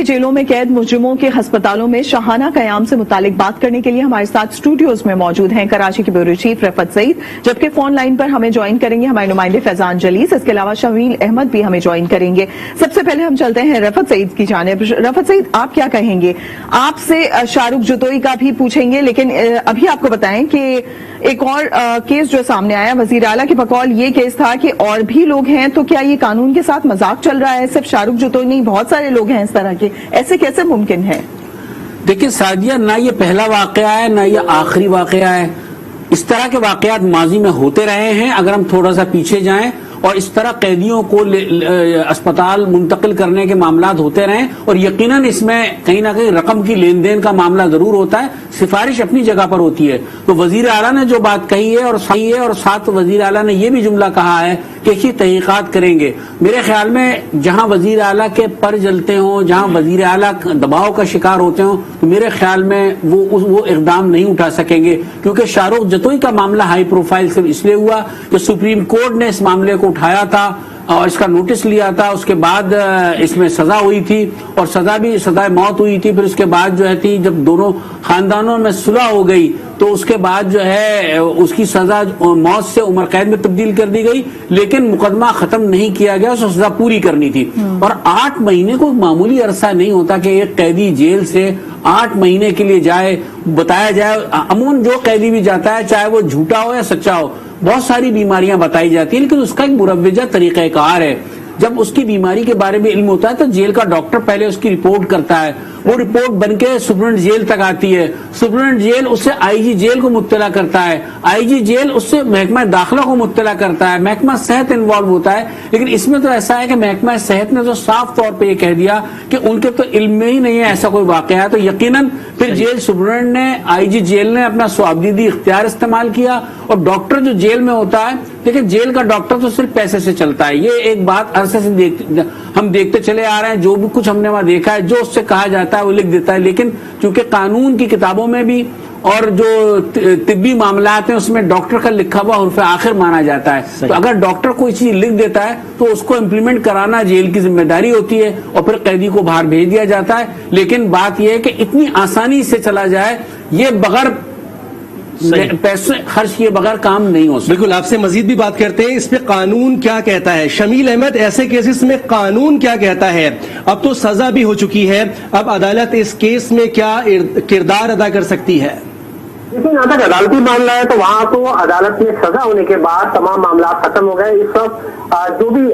जेलों में कैद मुजरिमों के अस्पतालों में शाहाना कयाम से मुतालिक बात करने के लिए हमारे साथ स्टूडियोज में मौजूद हैं कराची के ब्यूरो चीफ रफत सईद, जबकि फोन लाइन पर हमें ज्वाइन करेंगे हमारे नुमाइंदे फैजान जलीस। इसके अलावा शमील अहमद भी हमें ज्वाइन करेंगे। सबसे पहले हम चलते हैं रफत सईद की जानिब। रफत सईद, आप क्या कहेंगे? आपसे शाहरुख जतोई का भी पूछेंगे, लेकिन अभी आपको बताएं कि एक और केस जो सामने आया वजीर आला के बकौल ये केस था कि और भी लोग हैं, तो क्या ये कानून के साथ मजाक चल रहा है? सिर्फ शाहरुख जतोई नहीं, बहुत सारे लोग हैं इस तरह के, ऐसे कैसे मुमकिन है? देखिए सादिया, ना ये पहला वाकया है ना ये आखिरी वाकया है। इस तरह के वाकयात माजी में होते रहे हैं। अगर हम थोड़ा सा पीछे जाएं और इस तरह कैदियों को अस्पताल मुंतकिल करने के मामलात होते रहे, और यकीनन इसमें कहीं ना कहीं रकम की लेन देन का मामला जरूर होता है, सिफारिश अपनी जगह पर होती है। तो वजीर आला ने जो बात कही है और सही है, और साथ वजीर आला ने ये भी जुमला कहा है कि इसकी तहकीकात करेंगे। मेरे ख्याल में जहां वजीर आला के पर जलते हों, जहां वजीर आला दबाव का शिकार होते हों, तो मेरे ख्याल में वो इकदाम नहीं उठा सकेंगे, क्योंकि शाहरुख जतोई का मामला हाई प्रोफाइल सिर्फ इसलिए हुआ कि सुप्रीम कोर्ट ने इस मामले को उठाया था और इसका नोटिस लिया था। उसके बाद इसमें सजा हुई थी और सजाए मौत हुई थी। फिर उसके बाद जो है थी, जब दोनों खानदानों में सुलह हो गई तो उसके बाद जो है उसकी सजा मौत से उम्र कैद में तब्दील कर दी गई, लेकिन मुकदमा खत्म नहीं किया गया, उसको सजा पूरी करनी थी। और 8 महीने को मामूली अरसा नहीं होता कि एक कैदी जेल से 8 महीने के लिए जाए, बताया जाए। अमूमन जो कैदी भी जाता है, चाहे वो झूठा हो या सच्चा हो, बहुत सारी बीमारियां बताई जाती हैं, लेकिन उसका एक मुरव्वजा तरीक़ाकार है। जब उसकी बीमारी के बारे में इल्म होता है तो जेल का डॉक्टर पहले उसकी रिपोर्ट करता है, वो रिपोर्ट बनके सुप्रीटेंडेंट जेल तक आती है, सुप्रीटेंडेंट जेल उससे आईजी जेल को मुत्तला करता है, आईजी जेल उससे महकमा दाखिला को मुत्तला करता है, महकमा सेहत इन्वॉल्व होता है। लेकिन इसमें तो ऐसा है कि महकमा सेहत ने तो साफ तौर पे ये कह दिया कि उनके तो इल्म में ही नहीं है ऐसा कोई वाकया है। तो यकीनन फिर जेल सुप्रीटेंडेंट ने, आईजी जेल ने अपना स्वाबदीदी इख्तियार इस्तेमाल किया, और डॉक्टर जो जेल में होता है, लेकिन जेल का डॉक्टर तो सिर्फ पैसे से चलता है। ये एक बात अरसे से हम देखते चले आ रहे हैं। जो भी कुछ हमने वहां देखा है, जो उससे कहा जाता है वो लिख देता है, लेकिन चूंकि कानून की किताबों में भी और जो तिब्बी मामलात हैं उसमें डॉक्टर का लिखा हुआ हुर्फ आखिर माना जाता है। तो अगर डॉक्टर कोई चीज लिख देता है तो उसको इम्प्लीमेंट कराना जेल की जिम्मेदारी होती है, और फिर कैदी को बाहर भेज दिया जाता है। लेकिन बात यह है कि इतनी आसानी से चला जाए, ये बगैर पैसे खर्च किए बगैर काम नहीं हो सकता। बिल्कुल, आपसे मजीद भी बात करते हैं, इस पे कानून क्या कहता है। शमील अहमद, ऐसे केसेस में कानून क्या कहता है? अब तो सजा भी हो चुकी है, अब अदालत इस केस में क्या किरदार अदा कर सकती है? लेकिन यहाँ तक अदालती मामला है तो वहाँ तो अदालत में सजा होने के बाद तमाम मामला खत्म हो गए। इस वक्त जो भी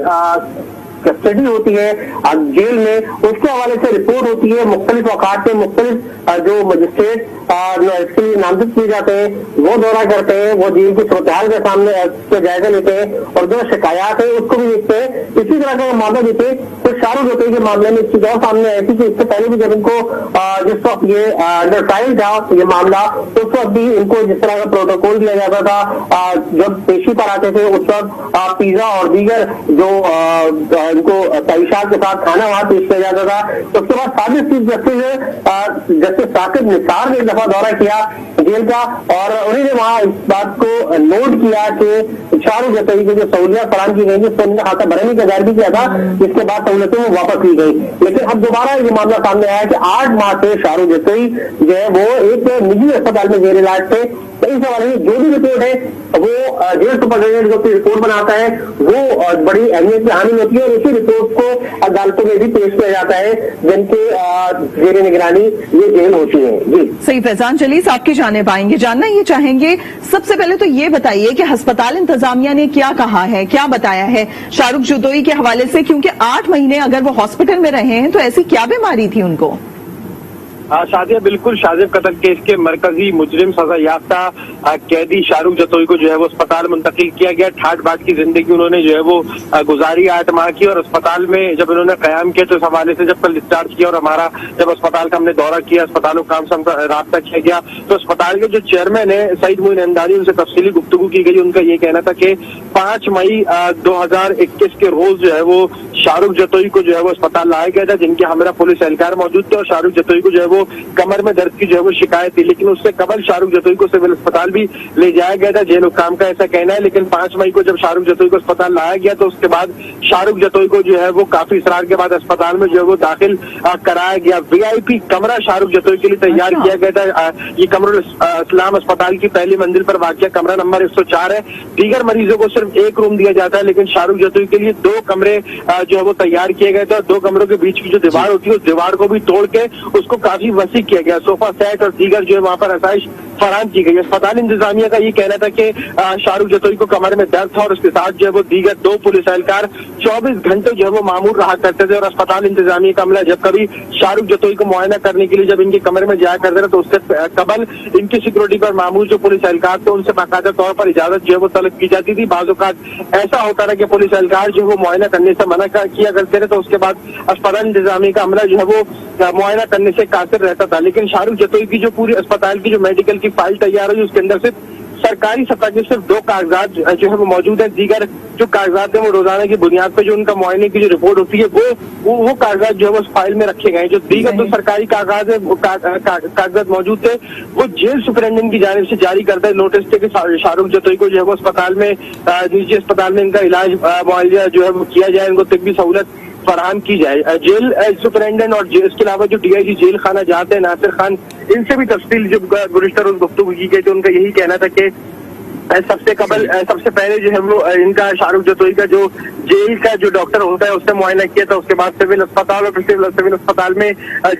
कस्टडी होती है जेल में, उसके हवाले से रिपोर्ट होती है। मुख्तलिफ औकात में मुख्तलिफ जो मजिस्ट्रेट इसके लिए नामजद किए जाते हैं, वो दौरा करते हैं, वो जेल की सूरत के सामने जायजा लेते हैं और जो शिकायत है उसको भी देखते हैं। इसी तरह का मामला देते तो शाहरुख जतोई के मामले में इसकी और सामने आई थी कि इससे पहले भी जब इनको जिस वक्त ये अंडर ट्रायल था ये मामला, उस वक्त भी इनको जिस तरह का प्रोटोकॉल दिया जाता था, जब पेशी पर आते थे उस वक्त पिज्जा और दीगर जो इनको तईशात के साथ खाना वहां पेश किया जाता था। तो उसके बाद साबित चीफ जस्टिस साकिब निसार ने एक दफा दौरा किया जेल का, और उन्होंने वहां इस बात को नोट किया कि शाहरुख जतोई को जो सहूलियत फराहम की गई, जिसको उन्होंने खासा भरने का जाहिर भी किया था, जिसके बाद सहूलतें वो वापस ली गई। लेकिन अब दोबारा ये मामला सामने आया कि 8 माह से शाहरुख जतोई जो है वो एक निजी अस्पताल में जेर इलाज थे। तो इस हवाले में जो भी रिपोर्ट है वो जेल सुपरिटेंडेंट जो रिपोर्ट बनाता है वो बड़ी अहमियत की हानि होती है, और इसी रिपोर्ट को अदालतों में भी पेश किया जाता है जिनके जेर निगरानी ये जेल होती है। जी सही, फैजान जलीस आपकी जानिब आएंगे, जानना ये चाहेंगे। सबसे पहले तो ये बताइए कि अस्पताल इंतजामिया ने क्या कहा है, क्या बताया है शाहरुख जतोई के हवाले से, क्योंकि 8 महीने अगर वो हॉस्पिटल में रहे हैं तो ऐसी क्या बीमारी थी उनको? शादिया, बिल्कुल शाजिब कत्ल केस के मरकजी मुजरिम सजा याफ्ता कैदी शाहरुख जतोई को जो है वो अस्पताल मुंतकिल किया गया। ठाट बाट की जिंदगी उन्होंने जो है वो गुजारी 8 माह की, और अस्पताल में जब उन्होंने कयाम किया तो इस हवाले से जब कल डिस्चार्ज किया और हमारा जब अस्पताल का हमने दौरा किया, अस्पतालों काम से हमका राब्ता किया गया, तो अस्पताल के जो चेयरमैन है सईद मोइन अंदारी, उनसे तफसीली गुफ्तगू की गई। उनका ये कहना था कि 5 मई 2021 के रोज जो है वो शाह रुख जतोई को जो है वो अस्पताल लाया गया था, जिनके हमरा पुलिस एहलकार मौजूद थे और शाह रुख जतोई को जो है वो कमर में दर्द की जो है वो शिकायत थी, लेकिन उससे कबल शाह रुख जतोई को सिविल अस्पताल भी ले जाया गया था, जेल हुक्काम का ऐसा कहना है। लेकिन 5 मई को जब शाह रुख जतोई को अस्पताल लाया गया तो उसके बाद शाह रुख जतोई को जो है वो काफी इसरार के बाद अस्पताल में जो है वो दाखिल कराया गया। VIP कमरा शाह रुख जतोई के लिए तैयार किया गया था। ये कमरुल इस्लाम अस्पताल की पहली मंजिल पर वाक़िया कमरा नंबर 104 है। दीगर मरीजों को सिर्फ एक रूम दिया जाता है, लेकिन शाह रुख जतोई के लिए 2 कमरे जो है वो तैयार किए गए थे और 2 कमरों के बीच की जो दीवार होती है उस दीवार को भी तोड़ के उसको काफी वसी किया गया। सोफा सेट और दीगर जो है वहां पर आसाइश फराहम की गई। अस्पताल इंतजामिया का ये कहना था कि शाह रुख जतोई को कमर में दर्द था और उसके साथ जो है वो दीगर 2 पुलिस एहलकार 24 घंटे जो है वो मामूर रहा करते थे और अस्पताल इंतजामिया का अमला जब कभी शाह रुख जतोई को मुआयना करने के लिए जब इनके कमरे में जाया करते थे तो उससे कबल इनकी सिक्योरिटी पर मामूर जो पुलिस एहलकार थे उनसे बाकायदा तौर पर इजाजत जो है वो तलब की जाती थी। बाज़ औक़ात ऐसा होता रहा कि पुलिस एहलकार जो है वो मुआयना करने से मना किया करते थे तो उसके बाद अस्पताल इंतजामिया का अमला जो है वो मुआयना करने से कासिर रहता था। लेकिन शाह रुख जतोई की जो पूरी अस्पताल की जो मेडिकल की फाइल तैयार हुई उसके अंदर सिर्फ सरकारी सतह के सिर्फ 2 कागजात जो है वो मौजूद है। दीगर जो कागजात है वो रोजाना की बुनियाद पर जो उनका मुआयने की जो रिपोर्ट होती है वो कागजात जो है वो उस फाइल में रखे गए हैं। जो दीगर जो सरकारी कागजात है वो कागजात मौजूद थे वो जेल सुपरिटेंडेंट की जानिब से जारी करता है नोटिस थे कि शाह रुख जतोई को जो है वो अस्पताल में निजी अस्पताल में इनका इलाज मुआवजा जो है वो किया जाए, इनको तिब्बी सहूलत फराहम की जाए। जेल सुपरिटेंडेंट और इसके अलावा जो DIG जेल खाना जाते हैं नासिर खान, इनसे भी तफसील जब गुज़िश्ता रोज गुफ्तगू की गई तो उनका यही कहना था कि सबसे पहले जो है वो इनका शाह रुख जतोई का जो जेल का जो डॉक्टर होता है उससे मुआयना किया था, उसके बाद सिविल अस्पताल और सिविल अस्पताल में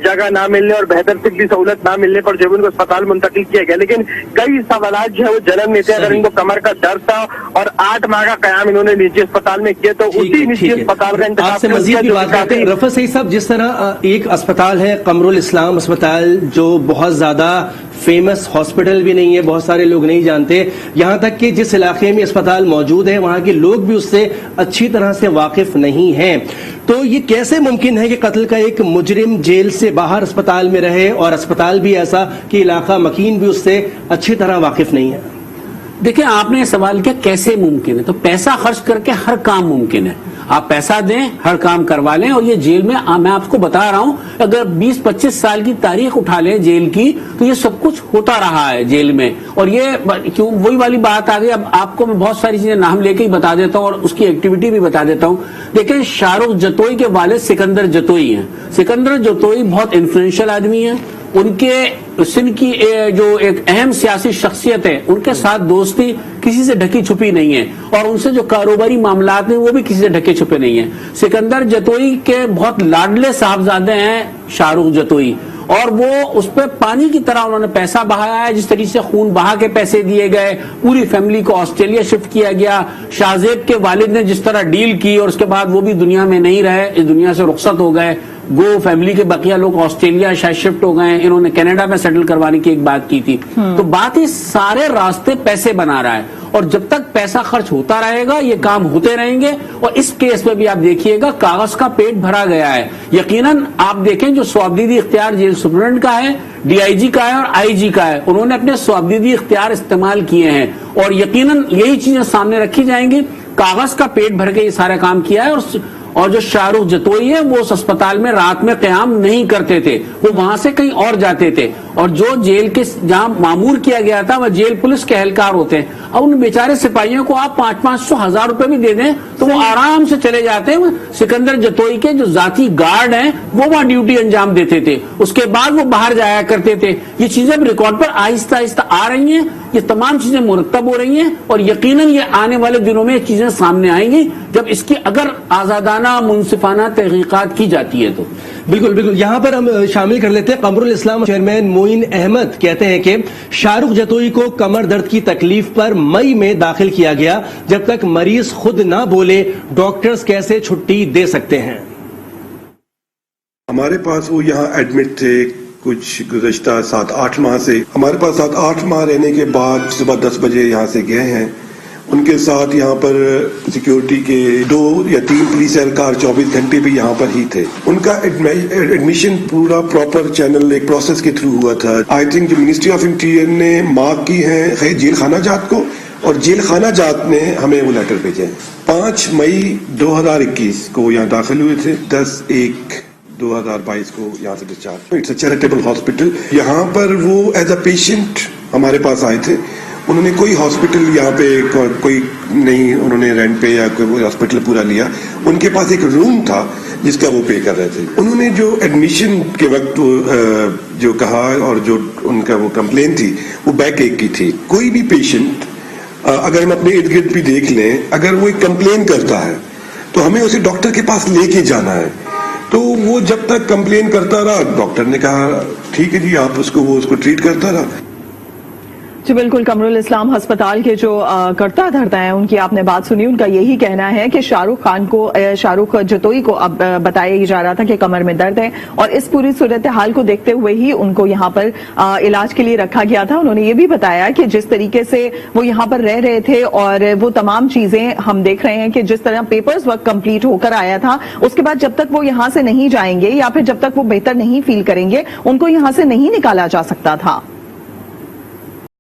जगह ना मिलने और बेहतर तिब्बी सहूलत ना मिलने पर जो उनको अस्पताल मुंतकिल किया गया। लेकिन कई सवालात जो है वो जन्म लेते हैं। अगर इनको कमर का दर्द था और 8 माह का कयाम इन्होंने निजी अस्पताल में किया तो उसी निजी अस्पताल का इंतजाम आपसे मजीद भी बात करते हैं। रफत सईद साहब, जिस तरह एक अस्पताल है कमरुल इस्लाम अस्पताल जो बहुत ज्यादा फेमस हॉस्पिटल भी नहीं है, बहुत सारे लोग नहीं जानते, यहाँ तक कि जिस इलाके में अस्पताल मौजूद है वहाँ के लोग भी उससे अच्छी तरह से वाकिफ नहीं हैं, तो ये कैसे मुमकिन है कि कत्ल का एक मुजरिम जेल से बाहर अस्पताल में रहे और अस्पताल भी ऐसा कि इलाका मकीन भी उससे अच्छी तरह वाकिफ नहीं है? देखिए, आपने सवाल किया कैसे मुमकिन है, तो पैसा खर्च करके हर काम मुमकिन है। आप पैसा दें, हर काम करवा लें। और ये जेल में मैं आपको बता रहा हूं, अगर 20-25 साल की तारीख उठा लें जेल की तो ये सब कुछ होता रहा है जेल में। और ये क्यों वही वाली बात आ गई। अब आपको मैं बहुत सारी चीजें नाम लेके ही बता देता हूं और उसकी एक्टिविटी भी बता देता हूं। देखिए, शाह रुख जतोई के वालिद सिकंदर जतोई हैं। सिकंदर जतोई बहुत इन्फ्लुएंशियल आदमी हैं। उनके सिंध की जो एक अहम सियासी शख्सियत है, उनके साथ दोस्ती किसी से ढकी छुपी नहीं है और उनसे जो कारोबारी मामलात हैं वो भी किसी से ढके छुपे नहीं है। सिकंदर जतोई के बहुत लाडले साहबजादे हैं शाह रुख जतोई और वो उस पर पानी की तरह उन्होंने पैसा बहाया है। जिस तरीके से खून बहा के पैसे दिए गए, पूरी फैमिली को ऑस्ट्रेलिया शिफ्ट किया गया। शाहजेब के वालिद ने जिस तरह डील की और उसके बाद वो भी दुनिया में नहीं रहे, इस दुनिया से रुखसत हो गए। गो फैमिली के बकिया लोग ऑस्ट्रेलिया शायद शिफ्ट हो गए, इन्होंने कनाडा में सेटल करवाने की एक बात की थी। तो बात ही सारे रास्ते पैसे बना रहा है और जब तक पैसा खर्च होता रहेगा ये काम होते रहेंगे। और इस केस में भी आप देखिएगा कागज का पेट भरा गया है। यकीनन आप देखें जो स्वाबदीदी इख्तियार जेल सुपरिटेंडेंट का है, DIG का है और IG का है, उन्होंने अपने स्वाबदीदी इख्तियार इस्तेमाल किए हैं और यकीनन यही चीजें सामने रखी जाएंगी। कागज का पेट भर के ये सारा काम किया है। और जो शाह रुख जतोई है वो उस अस्पताल में रात में क़याम नहीं करते थे, वो वहां से कहीं और जाते थे। और जो जेल के जहां मामूर किया गया था वह जेल पुलिस के एहलकार होते हैं। अब उन बेचारे सिपाहियों को आप 500-500 हज़ार रुपए भी दे दें तो वो आराम से चले जाते हैं। सिकंदर जतोई के जो जाती गार्ड हैं वो वहां ड्यूटी अंजाम देते थे, उसके बाद वो बाहर जाया करते थे। ये चीजें अब रिकॉर्ड पर आहिस्ता आहिस्ता आ रही हैं, ये तमाम चीजें मुरतब हो रही हैं और यकीनन ये आने वाले दिनों में चीजें सामने आएंगी जब इसकी अगर आजादाना मुनसिफाना तहकीकात की जाती है तो। बिल्कुल बिल्कुल, यहाँ पर हम शामिल कर लेते हैं कमरुल इस्लाम चेयरमैन मोइन अहमद कहते हैं कि शाह रुख जतोई को कमर दर्द की तकलीफ पर मई में दाखिल किया गया। जब तक मरीज खुद ना बोले डॉक्टर्स कैसे छुट्टी दे सकते हैं? हमारे पास वो यहाँ एडमिट थे कुछ गुज़श्ता 7-8 माह से। हमारे पास 7-8 माह रहने के बाद सुबह 10 बजे यहाँ से गए हैं। उनके साथ यहाँ पर सिक्योरिटी के 2 या 3 पुलिस एहलकार 24 घंटे भी यहाँ पर ही थे। उनका एडमिशन पूरा प्रॉपर चैनल एक प्रोसेस के थ्रू हुआ था। आई थिंक जो मिनिस्ट्री ऑफ इंटीरियर ने मार्क की है जेल खाना जात को اور जेल खाना जात ने हमें वो लेटर भेजे। 5 मई 2021 को यहाँ दाखिल हुए थे, 10/1/2022 को यहाँ से discharge. It's a charitable hospital. यहाँ पर वो एज अ पेशेंट हमारे पास आए थे। उन्होंने कोई हॉस्पिटल यहाँ पे कोई नहीं, उन्होंने रेंट पे या कोई हॉस्पिटल पूरा लिया। उनके पास एक रूम था जिसका वो पे कर रहे थे। उन्होंने जो एडमिशन के वक्त जो कहा और जो उनका वो कंप्लेन थी वो बैक एक की थी। कोई भी पेशेंट अगर हम अपने इर्द गिर्द भी देख लें, अगर वो एक कंप्लेन करता है तो हमें उसे डॉक्टर के पास लेके जाना है। तो वो जब तक कंप्लेन करता रहा, डॉक्टर ने कहा ठीक है जी, आप उसको ट्रीट करता रहा। जी बिल्कुल, कमरुल इस्लाम अस्पताल के जो कर्ता धर्ता हैं उनकी आपने बात सुनी। उनका यही कहना है कि शाहरुख जतोई को अब बताया जा रहा था कि कमर में दर्द है और इस पूरी सूरत हाल को देखते हुए ही उनको यहाँ पर इलाज के लिए रखा गया था। उन्होंने ये भी बताया कि जिस तरीके से वो यहाँ पर रह रहे थे और वो तमाम चीजें हम देख रहे हैं कि जिस तरह पेपर्स वर्क कंप्लीट होकर आया था, उसके बाद जब तक वो यहाँ से नहीं जाएंगे या फिर जब तक वो बेहतर नहीं फील करेंगे, उनको यहाँ से नहीं निकाला जा सकता था।